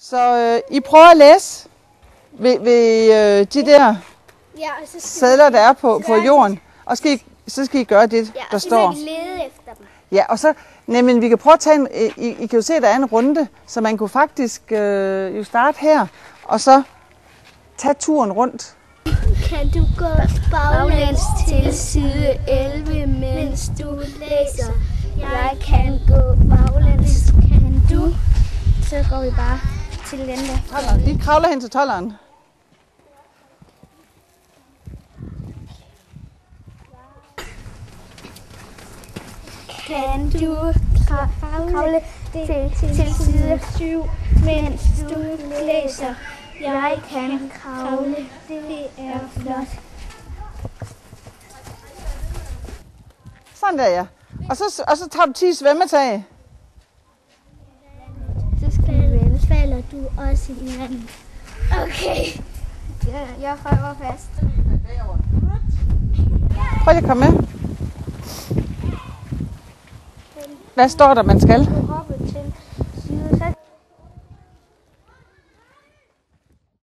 Så I prøver at læse ved de der sedler, der er på jorden, og så skal I gøre det, der står. Ja, og så lede efter dem. Ja, og så, men vi kan prøve at tage I kan jo se, at der er en runde, så man kunne faktisk jo starte her, og så tage turen rundt. Kan du gå baglæns til side 11, mens du læser? Jeg kan gå baglæns. Kan du? Så går vi bare til den der. De kravler hen til 12'eren. Kan du kravle til side 7, mens du læser? Jeg kan kravle. Det er flot. Sådan der, ja. Og så tager du 10 svømmetag. Så falder du også i vandet. Okay. Jeg holder fast. Prøv lige at komme med. Hvad står der, man skal? Du hopper til